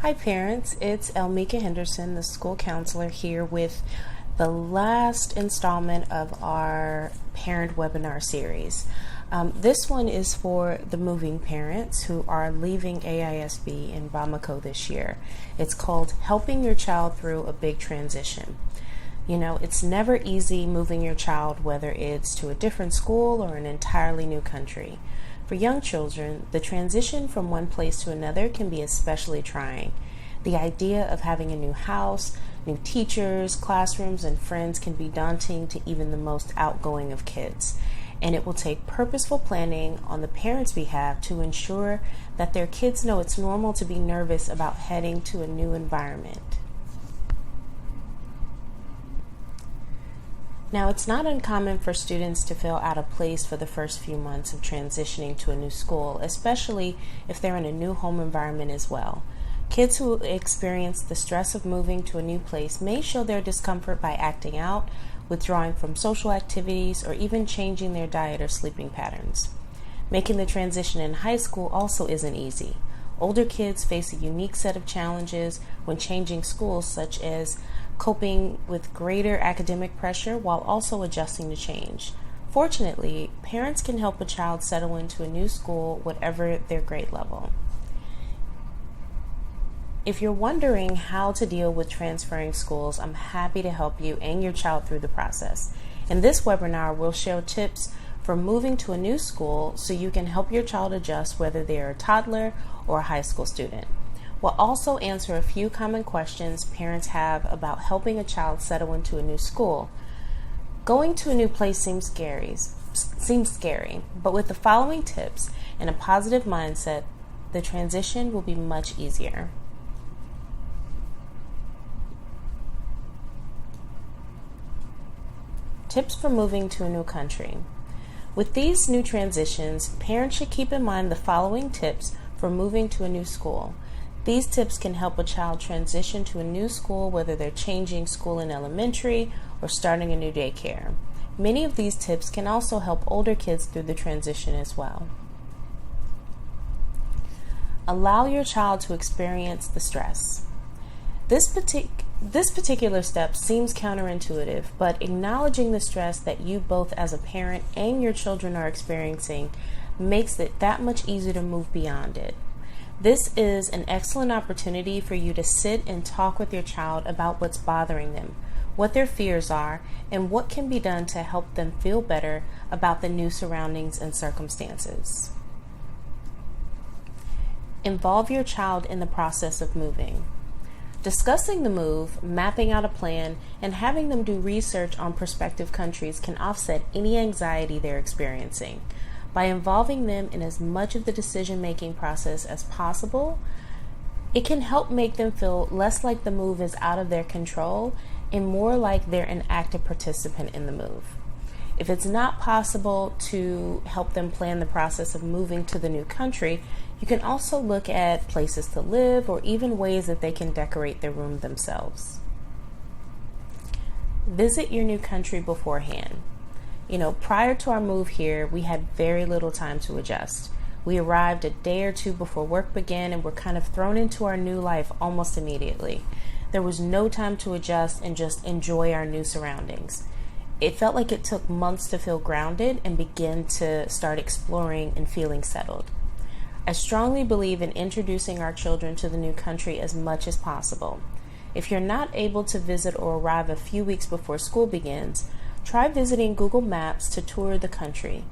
Hi parents, it's Elmika Henderson, the school counselor, here with the last installment of our parent webinar series. This one is for the moving parents who are leaving AISB in Bamako this year. It's called Helping Your Child Through a Big Transition. You know, it's never easy moving your child, whether it's to a different school or an entirely new country. For young children, the transition from one place to another can be especially trying. The idea of having a new house, new teachers, classrooms, and friends can be daunting to even the most outgoing of kids. And it will take purposeful planning on the parents' behalf to ensure that their kids know it's normal to be nervous about heading to a new environment. Now, it's not uncommon for students to feel out of place for the first few months of transitioning to a new school, especially if they're in a new home environment as well. Kids who experience the stress of moving to a new place may show their discomfort by acting out, withdrawing from social activities, or even changing their diet or sleeping patterns. Making the transition in high school also isn't easy. Older kids face a unique set of challenges when changing schools, such as coping with greater academic pressure while also adjusting to change. Fortunately, parents can help a child settle into a new school, whatever their grade level. If you're wondering how to deal with transferring schools, I'm happy to help you and your child through the process. In this webinar, we'll share tips for moving to a new school so you can help your child adjust whether they're a toddler or a high school student. We'll also answer a few common questions parents have about helping a child settle into a new school. Going to a new place seems scary, but with the following tips and a positive mindset, the transition will be much easier. Tips for moving to a new country. With these new transitions, parents should keep in mind the following tips for moving to a new school. These tips can help a child transition to a new school, whether they're changing school in elementary or starting a new daycare. Many of these tips can also help older kids through the transition as well. Allow your child to experience the stress. This particular step seems counterintuitive, but acknowledging the stress that you both as a parent and your children are experiencing makes it that much easier to move beyond it. This is an excellent opportunity for you to sit and talk with your child about what's bothering them, what their fears are, and what can be done to help them feel better about the new surroundings and circumstances. Involve your child in the process of moving. Discussing the move, mapping out a plan, and having them do research on prospective countries can offset any anxiety they're experiencing. By involving them in as much of the decision-making process as possible, it can help make them feel less like the move is out of their control and more like they're an active participant in the move. If it's not possible to help them plan the process of moving to the new country, you can also look at places to live or even ways that they can decorate their room themselves. Visit your new country beforehand. Prior to our move here, we had very little time to adjust. We arrived a day or two before work began and were kind of thrown into our new life almost immediately. There was no time to adjust and just enjoy our new surroundings. It felt like it took months to feel grounded and begin to start exploring and feeling settled. I strongly believe in introducing our children to the new country as much as possible. If you're not able to visit or arrive a few weeks before school begins, try visiting Google Maps to tour the country.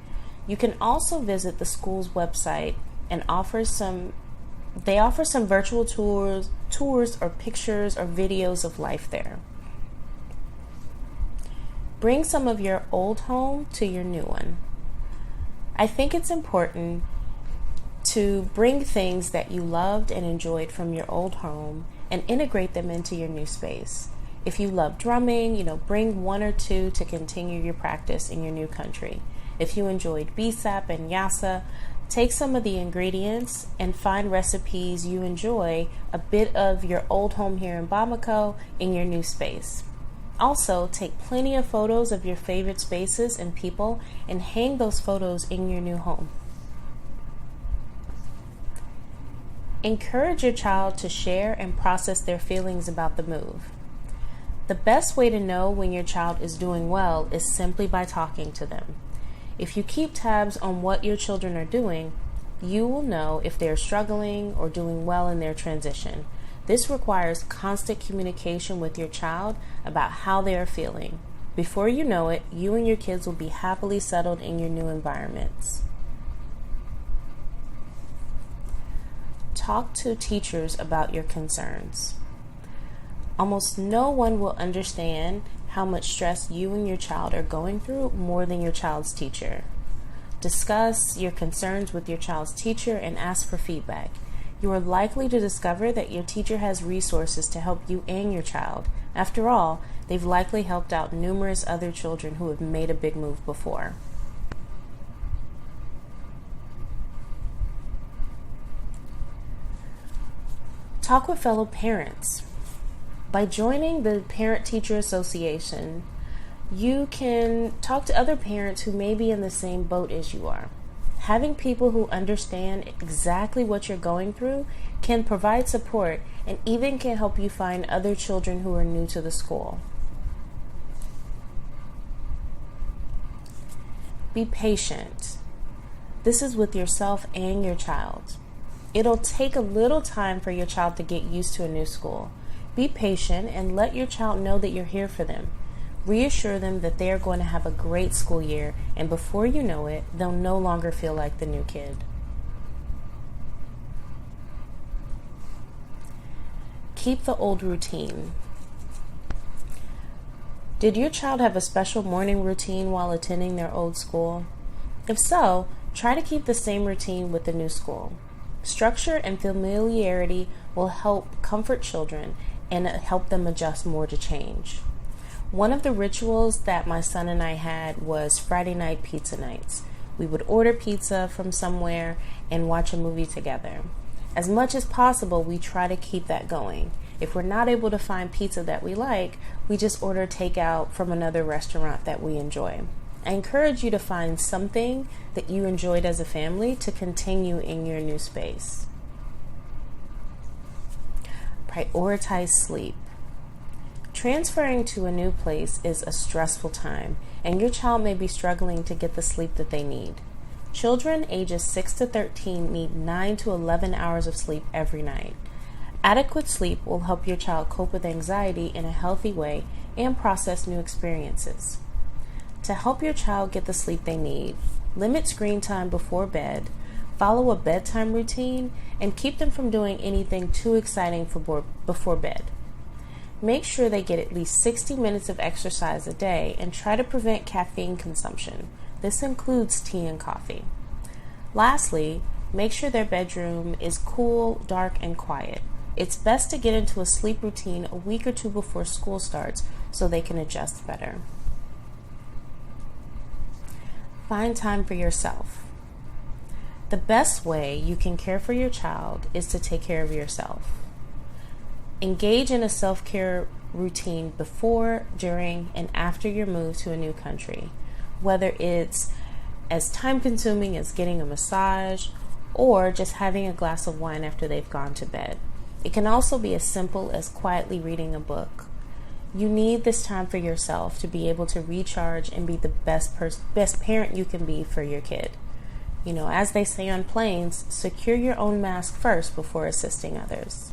You can also visit the school's website and they offer some virtual tours or pictures or videos of life there. Bring some of your old home to your new one. I think it's important to bring things that you loved and enjoyed from your old home and integrate them into your new space. If you love drumming, bring one or two to continue your practice in your new country. If you enjoyed BSAP and Yasa, take some of the ingredients and find recipes you enjoy a bit of your old home here in Bamako in your new space. Also, take plenty of photos of your favorite spaces and people and hang those photos in your new home. Encourage your child to share and process their feelings about the move. The best way to know when your child is doing well is simply by talking to them. If you keep tabs on what your children are doing, you will know if they're struggling or doing well in their transition. This requires constant communication with your child about how they are feeling. Before you know it, you and your kids will be happily settled in your new environments. Talk to teachers about your concerns. Almost no one will understand how much stress you and your child are going through more than your child's teacher. Discuss your concerns with your child's teacher and ask for feedback. You are likely to discover that your teacher has resources to help you and your child. After all, they've likely helped out numerous other children who have made a big move before. Talk with fellow parents. By joining the Parent-Teacher Association, you can talk to other parents who may be in the same boat as you are. Having people who understand exactly what you're going through can provide support and even can help you find other children who are new to the school. Be patient. This is with yourself and your child. It'll take a little time for your child to get used to a new school. Be patient and let your child know that you're here for them. Reassure them that they are going to have a great school year, and before you know it, they'll no longer feel like the new kid. Keep the old routine. Did your child have a special morning routine while attending their old school? If so, try to keep the same routine with the new school. Structure and familiarity will help comfort children and help them adjust more to change. One of the rituals that my son and I had was Friday night pizza nights. We would order pizza from somewhere and watch a movie together. As much as possible, we try to keep that going. If we're not able to find pizza that we like, we just order takeout from another restaurant that we enjoy. I encourage you to find something that you enjoyed as a family to continue in your new space. Prioritize sleep. Transferring to a new place is a stressful time, and your child may be struggling to get the sleep that they need. Children ages 6 to 13 need 9 to 11 hours of sleep every night. Adequate sleep will help your child cope with anxiety in a healthy way and process new experiences. To help your child get the sleep they need, limit screen time before bed, follow a bedtime routine, and keep them from doing anything too exciting before bed. Make sure they get at least 60 minutes of exercise a day and try to prevent caffeine consumption. This includes tea and coffee. Lastly, make sure their bedroom is cool, dark, and quiet. It's best to get into a sleep routine a week or two before school starts so they can adjust better. Find time for yourself. The best way you can care for your child is to take care of yourself. Engage in a self-care routine before, during, and after your move to a new country, whether it's as time-consuming as getting a massage or just having a glass of wine after they've gone to bed. It can also be as simple as quietly reading a book. You need this time for yourself to be able to recharge and be the best parent you can be for your kid. You know, as they say on planes, secure your own mask first before assisting others.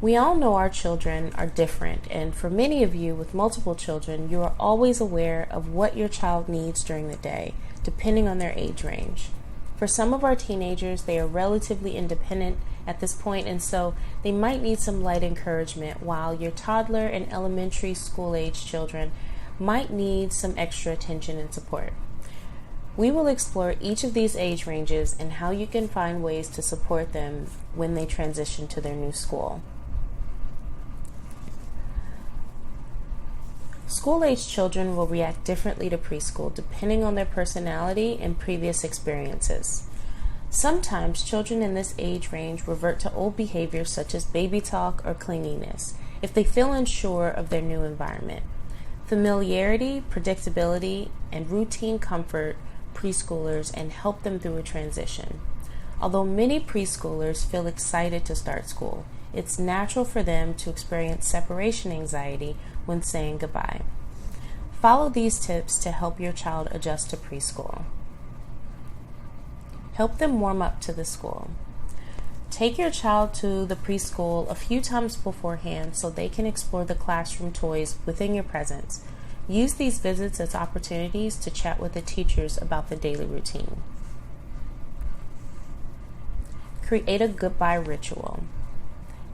We all know our children are different, and for many of you with multiple children, you are always aware of what your child needs during the day, depending on their age range. For some of our teenagers, they are relatively independent at this point, and so they might need some light encouragement, while your toddler and elementary school age children might need some extra attention and support. We will explore each of these age ranges and how you can find ways to support them when they transition to their new school. School-age children will react differently to preschool depending on their personality and previous experiences. Sometimes children in this age range revert to old behaviors such as baby talk or clinginess if they feel unsure of their new environment. Familiarity, predictability, and routine comfort preschoolers and help them through a transition. Although many preschoolers feel excited to start school, it's natural for them to experience separation anxiety when saying goodbye. Follow these tips to help your child adjust to preschool. Help them warm up to the school. Take your child to the preschool a few times beforehand so they can explore the classroom toys within your presence. Use these visits as opportunities to chat with the teachers about the daily routine. Create a goodbye ritual.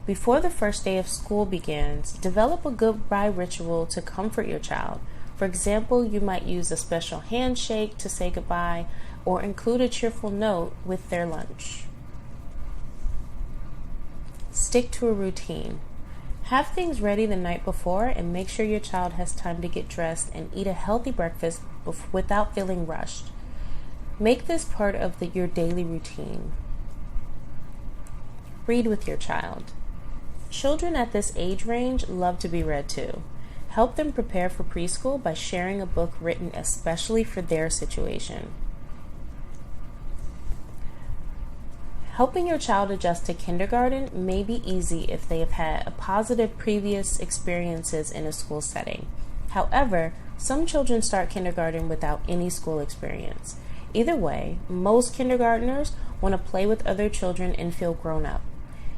Before the first day of school begins, develop a goodbye ritual to comfort your child. For example, you might use a special handshake to say goodbye or include a cheerful note with their lunch. Stick to a routine. Have things ready the night before and make sure your child has time to get dressed and eat a healthy breakfast without feeling rushed. Make this part of your daily routine. Read with your child. Children at this age range love to be read to. Help them prepare for preschool by sharing a book written especially for their situation. Helping your child adjust to kindergarten may be easy if they have had a positive previous experiences in a school setting. However, some children start kindergarten without any school experience. Either way, most kindergartners want to play with other children and feel grown up.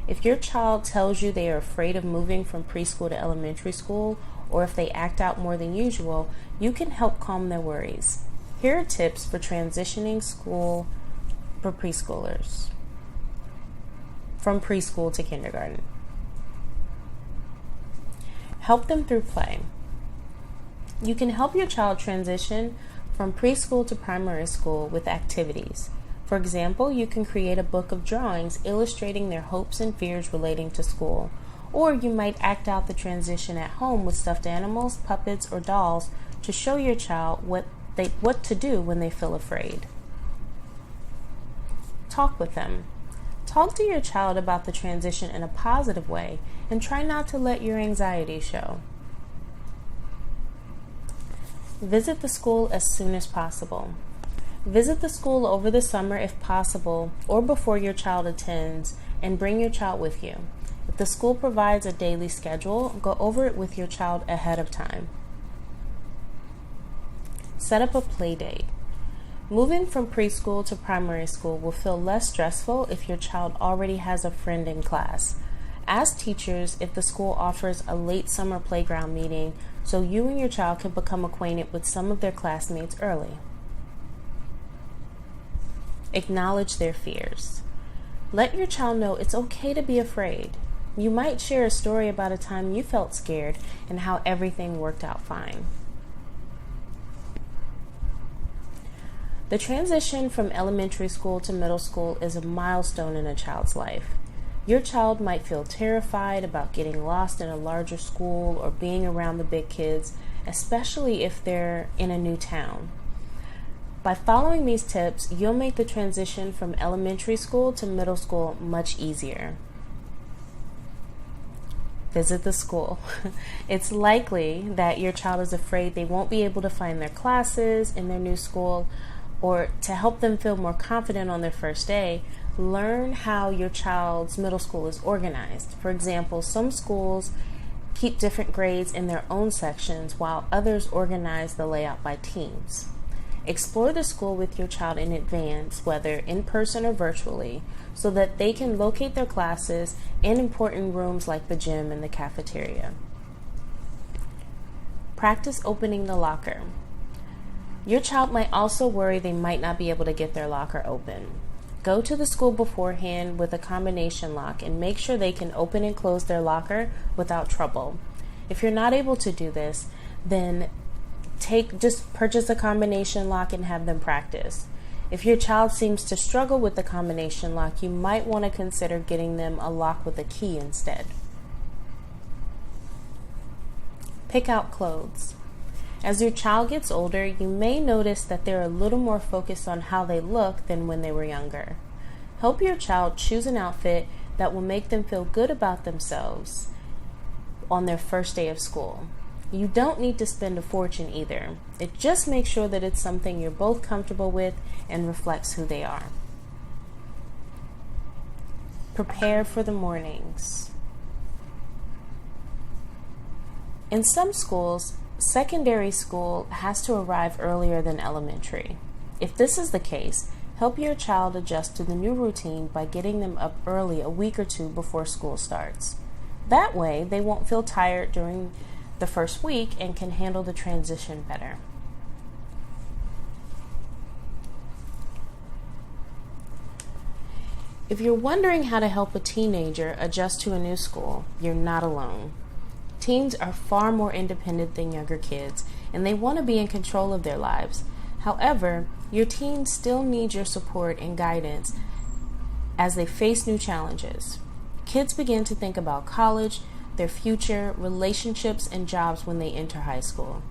If your child tells you they are afraid of moving from preschool to elementary school, or if they act out more than usual, you can help calm their worries. Here are tips for transitioning school for preschoolers. From preschool to kindergarten. Help them through play. You can help your child transition from preschool to primary school with activities. For example, you can create a book of drawings illustrating their hopes and fears relating to school. Or you might act out the transition at home with stuffed animals, puppets, or dolls to show your child what to do when they feel afraid. Talk with them. Talk to your child about the transition in a positive way and try not to let your anxiety show. Visit the school as soon as possible. Visit the school over the summer if possible or before your child attends and bring your child with you. If the school provides a daily schedule, go over it with your child ahead of time. Set up a play date. Moving from preschool to primary school will feel less stressful if your child already has a friend in class. Ask teachers if the school offers a late summer playground meeting so you and your child can become acquainted with some of their classmates early. Acknowledge their fears. Let your child know it's okay to be afraid. You might share a story about a time you felt scared and how everything worked out fine. The transition from elementary school to middle school is a milestone in a child's life. Your child might feel terrified about getting lost in a larger school or being around the big kids, especially if they're in a new town. By following these tips, you'll make the transition from elementary school to middle school much easier. Visit the school. It's likely that your child is afraid they won't be able to find their classes in their new school, or to help them feel more confident on their first day, learn how your child's middle school is organized. For example, some schools keep different grades in their own sections while others organize the layout by teams. Explore the school with your child in advance, whether in person or virtually, so that they can locate their classes in important rooms like the gym and the cafeteria. Practice opening the locker. Your child might also worry they might not be able to get their locker open. Go to the school beforehand with a combination lock and make sure they can open and close their locker without trouble. If you're not able to do this, then just purchase a combination lock and have them practice. If your child seems to struggle with the combination lock, you might want to consider getting them a lock with a key instead. Pick out clothes. As your child gets older, you may notice that they're a little more focused on how they look than when they were younger. Help your child choose an outfit that will make them feel good about themselves on their first day of school. You don't need to spend a fortune either. It just makes sure that it's something you're both comfortable with and reflects who they are. Prepare for the mornings. In some schools, secondary school has to arrive earlier than elementary. If this is the case, help your child adjust to the new routine by getting them up early a week or two before school starts. That way, they won't feel tired during the first week and can handle the transition better. If you're wondering how to help a teenager adjust to a new school, you're not alone. Teens are far more independent than younger kids, and they want to be in control of their lives. However, your teens still need your support and guidance as they face new challenges. Kids begin to think about college, their future, relationships, and jobs when they enter high school.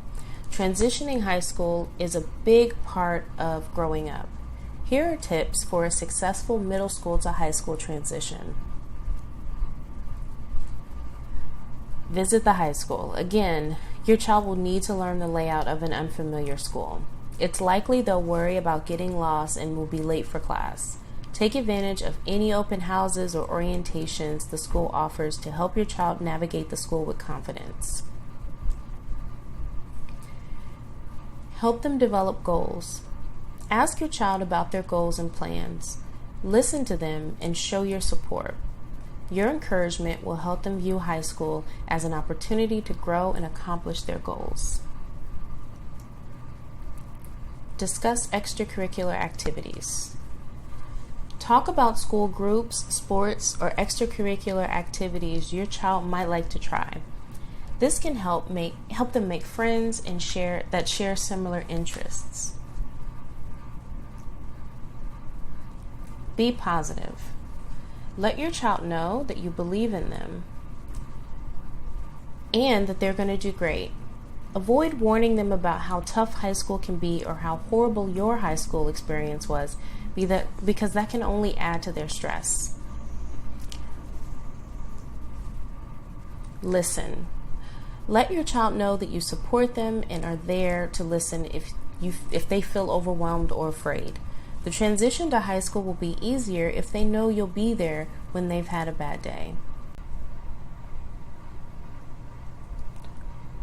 Transitioning high school is a big part of growing up. Here are tips for a successful middle school to high school transition. Visit the high school. Again, your child will need to learn the layout of an unfamiliar school. It's likely they'll worry about getting lost and will be late for class. Take advantage of any open houses or orientations the school offers to help your child navigate the school with confidence. Help them develop goals. Ask your child about their goals and plans. Listen to them and show your support. Your encouragement will help them view high school as an opportunity to grow and accomplish their goals. Discuss extracurricular activities. Talk about school groups, sports, or extracurricular activities your child might like to try. This can help them make friends and share similar interests. Be positive. Let your child know that you believe in them and that they're going to do great. Avoid warning them about how tough high school can be or how horrible your high school experience was, because that can only add to their stress. Listen. Let your child know that you support them and are there to listen if they feel overwhelmed or afraid. The transition to high school will be easier if they know you'll be there when they've had a bad day.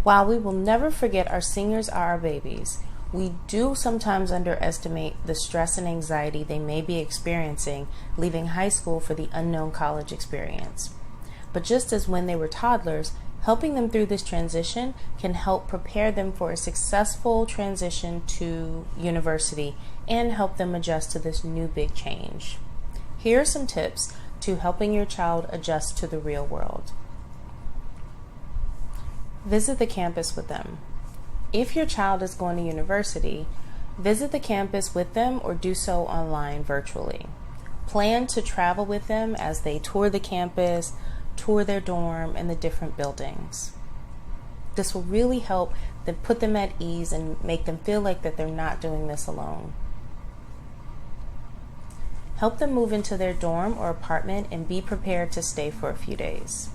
While we will never forget our seniors are our babies, we do sometimes underestimate the stress and anxiety they may be experiencing leaving high school for the unknown college experience. But just as when they were toddlers, helping them through this transition can help prepare them for a successful transition to university and help them adjust to this new big change. Here are some tips to helping your child adjust to the real world. Visit the campus with them. If your child is going to university, visit the campus with them or do so online virtually. Plan to travel with them as they tour the campus, tour their dorm, and the different buildings. This will really help them put them at ease and make them feel like that they're not doing this alone. Help them move into their dorm or apartment and be prepared to stay for a few days.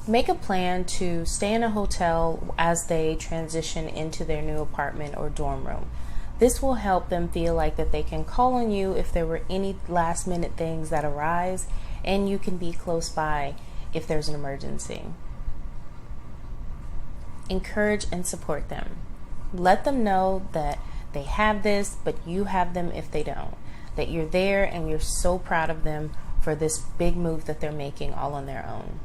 Make a plan to stay in a hotel as they transition into their new apartment or dorm room. This will help them feel like that they can call on you if there were any last minute things that arise, and you can be close by if there's an emergency. Encourage and support them. Let them know that they have this, but you have them if they don't. That you're there and you're so proud of them for this big move that they're making all on their own.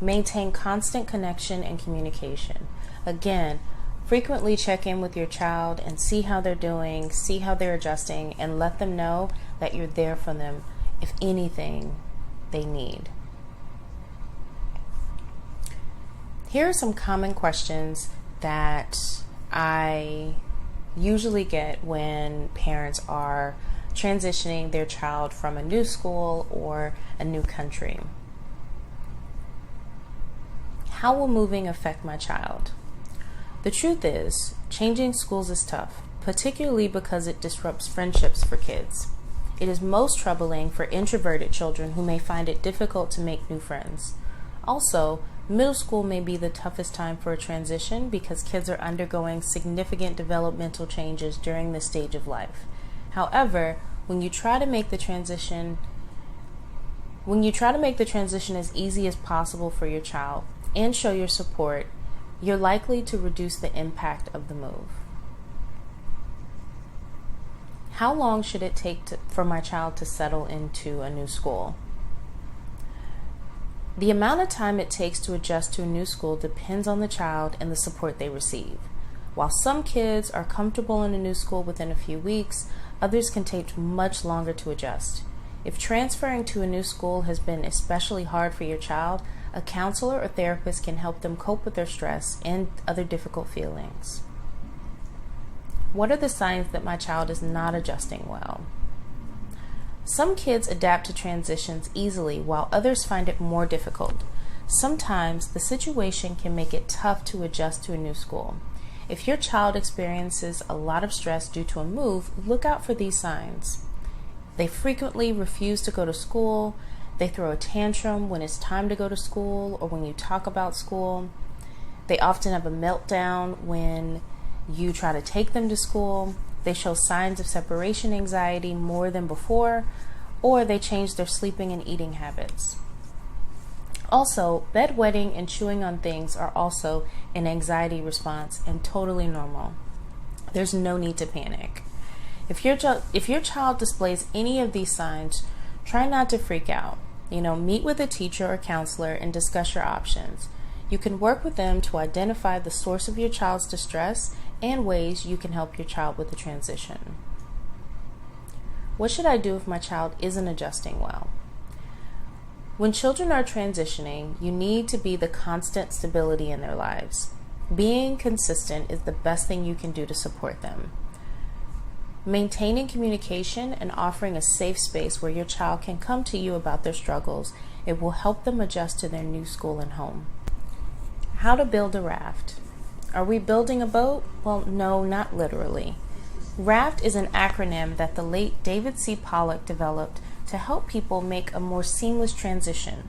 Maintain constant connection and communication. Again, frequently check in with your child and see how they're doing, see how they're adjusting, and let them know that you're there for them if anything they need. Here are some common questions that I usually get when parents are transitioning their child from a new school or a new country. How will moving affect my child? The truth is, changing schools is tough, particularly because it disrupts friendships for kids. It is most troubling for introverted children who may find it difficult to make new friends. Also, middle school may be the toughest time for a transition because kids are undergoing significant developmental changes during this stage of life. However, when you try to make the transition as easy as possible for your child and show your support, you're likely to reduce the impact of the move. How long should it take for my child to settle into a new school? The amount of time it takes to adjust to a new school depends on the child and the support they receive. While some kids are comfortable in a new school within a few weeks, others can take much longer to adjust. If transferring to a new school has been especially hard for your child, a counselor or therapist can help them cope with their stress and other difficult feelings. What are the signs that my child is not adjusting well? Some kids adapt to transitions easily while others find it more difficult. Sometimes the situation can make it tough to adjust to a new school. If your child experiences a lot of stress due to a move, look out for these signs. They frequently refuse to go to school. They throw a tantrum when it's time to go to school or when you talk about school. They often have a meltdown when you try to take them to school. They show signs of separation anxiety more than before, or they change their sleeping and eating habits. Also, bedwetting and chewing on things are also an anxiety response and totally normal. There's no need to panic. If your child displays any of these signs, try not to freak out. Meet with a teacher or counselor and discuss your options. You can work with them to identify the source of your child's distress and ways you can help your child with the transition. What should I do if my child isn't adjusting well? When children are transitioning, you need to be the constant stability in their lives. Being consistent is the best thing you can do to support them. Maintaining communication and offering a safe space where your child can come to you about their struggles, it will help them adjust to their new school and home. How to build a raft. Are we building a boat? Well, no, not literally. R.A.F.T is an acronym that the late David C. Pollock developed to help people make a more seamless transition.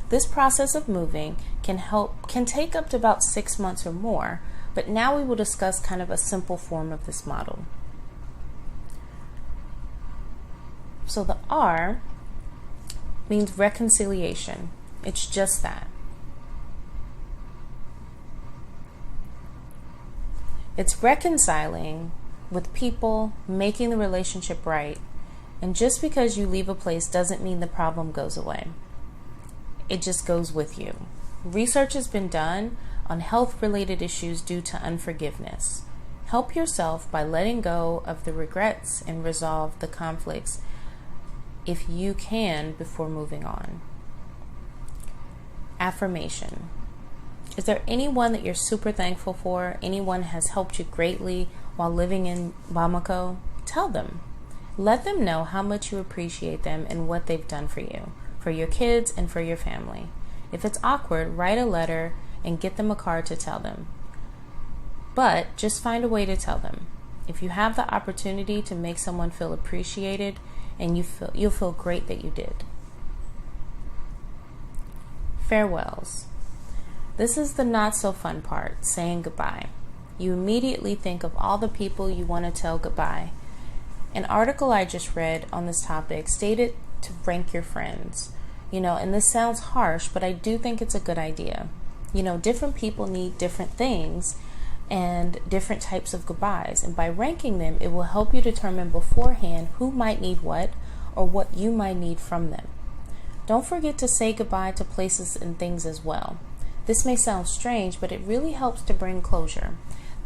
This process of moving can take up to about 6 months or more, but now we will discuss kind of a simple form of this model. So the R means reconciliation. It's just that. It's reconciling with people, making the relationship right, and just because you leave a place doesn't mean the problem goes away. It just goes with you. Research has been done on health-related issues due to unforgiveness. Help yourself by letting go of the regrets and resolve the conflicts if you can before moving on. Affirmation. Is there anyone that you're super thankful for? Anyone has helped you greatly while living in Bamako? Tell them. Let them know how much you appreciate them and what they've done for you, for your kids, and for your family. If it's awkward, write a letter and get them a card to tell them. But just find a way to tell them. If you have the opportunity to make someone feel appreciated, and you'll feel great that you did. Farewells. This is the not so fun part, saying goodbye. You immediately think of all the people you want to tell goodbye. An article I just read on this topic stated to rank your friends. And this sounds harsh, but I do think it's a good idea. Different people need different things and different types of goodbyes. And by ranking them, it will help you determine beforehand who might need what or what you might need from them. Don't forget to say goodbye to places and things as well. This may sound strange, but it really helps to bring closure.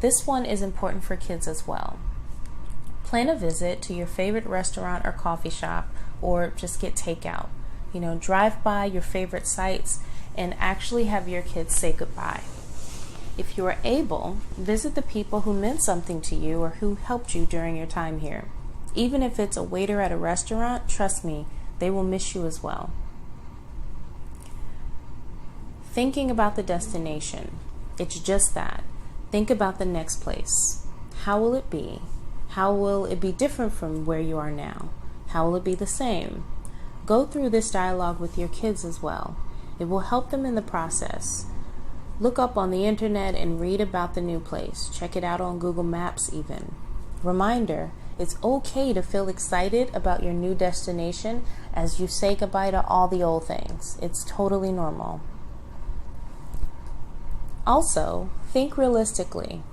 This one is important for kids as well. Plan a visit to your favorite restaurant or coffee shop, or just get takeout. Drive by your favorite sites and actually have your kids say goodbye. If you are able, visit the people who meant something to you or who helped you during your time here. Even if it's a waiter at a restaurant, trust me, they will miss you as well. Thinking about the destination. It's just that. Think about the next place. How will it be? How will it be different from where you are now? How will it be the same? Go through this dialogue with your kids as well. It will help them in the process. Look up on the internet and read about the new place. Check it out on Google Maps even. Reminder, it's okay to feel excited about your new destination as you say goodbye to all the old things. It's totally normal. Also, think realistically.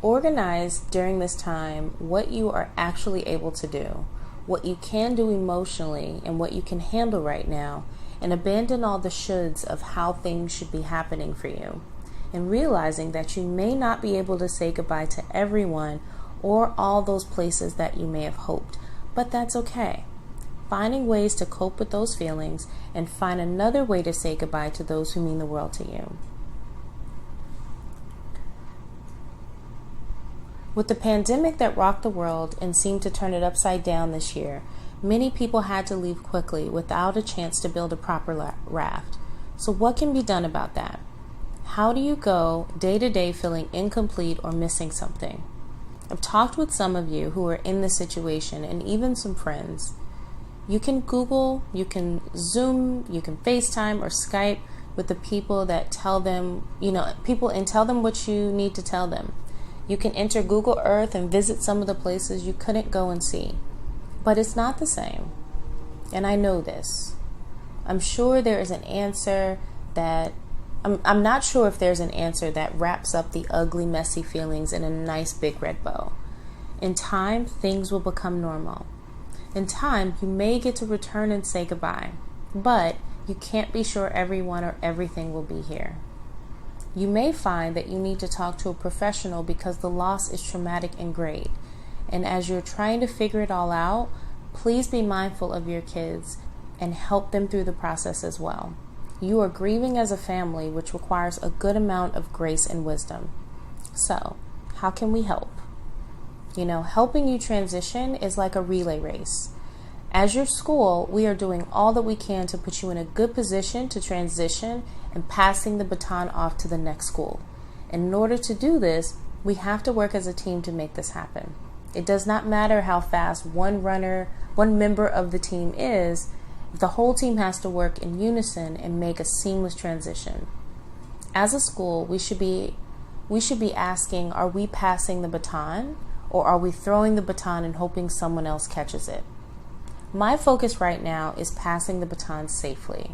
Organize during this time what you are actually able to do, what you can do emotionally, and what you can handle right now, and abandon all the shoulds of how things should be happening for you, and realizing that you may not be able to say goodbye to everyone or all those places that you may have hoped, but that's okay. Finding ways to cope with those feelings and find another way to say goodbye to those who mean the world to you. With the pandemic that rocked the world and seemed to turn it upside down this year, many people had to leave quickly without a chance to build a proper raft. So what can be done about that? How do you go day to day feeling incomplete or missing something? I've talked with some of you who are in this situation and even some friends. You can Google, you can Zoom, you can FaceTime or Skype with the people that tell them, people, and tell them what you need to tell them. You can enter Google Earth and visit some of the places you couldn't go and see. But it's not the same. And I know this. I'm sure there is an answer that, I'm not sure if there's an answer that wraps up the ugly, messy feelings in a nice big red bow. In time, things will become normal. In time, you may get to return and say goodbye. But you can't be sure everyone or everything will be here. You may find that you need to talk to a professional because the loss is traumatic and great. And as you're trying to figure it all out, please be mindful of your kids and help them through the process as well. You are grieving as a family, which requires a good amount of grace and wisdom. So, how can we help? Helping you transition is like a relay race. As your school, we are doing all that we can to put you in a good position to transition and passing the baton off to the next school. In order to do this, we have to work as a team to make this happen. It does not matter how fast one member of the team is, the whole team has to work in unison and make a seamless transition. As a school, we should be asking, are we passing the baton or are we throwing the baton and hoping someone else catches it? My focus right now is passing the baton safely.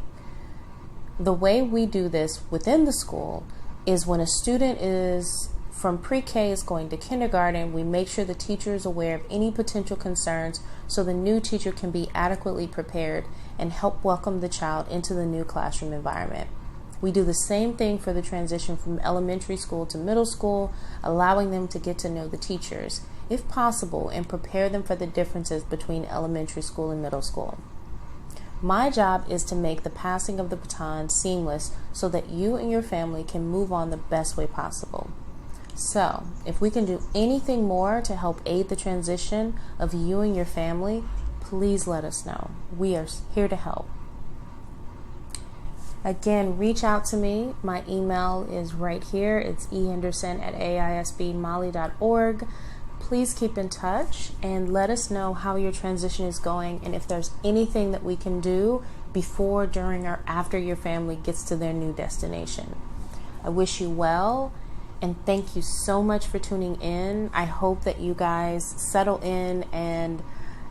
The way we do this within the school is when a student is from pre-K is going to kindergarten, we make sure the teacher is aware of any potential concerns so the new teacher can be adequately prepared and help welcome the child into the new classroom environment. We do the same thing for the transition from elementary school to middle school, allowing them to get to know the teachers, if possible, and prepare them for the differences between elementary school and middle school. My job is to make the passing of the baton seamless so that you and your family can move on the best way possible. So, if we can do anything more to help aid the transition of you and your family, please let us know. We are here to help. Again, reach out to me. My email is right here. It's ehenderson@aisbmali.org. Please keep in touch and let us know how your transition is going and if there's anything that we can do before, during, or after your family gets to their new destination. I wish you well, and thank you so much for tuning in. I hope that you guys settle in and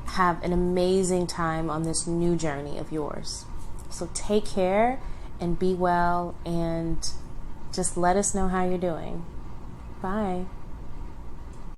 have an amazing time on this new journey of yours. So take care and be well, and just let us know how you're doing. Bye.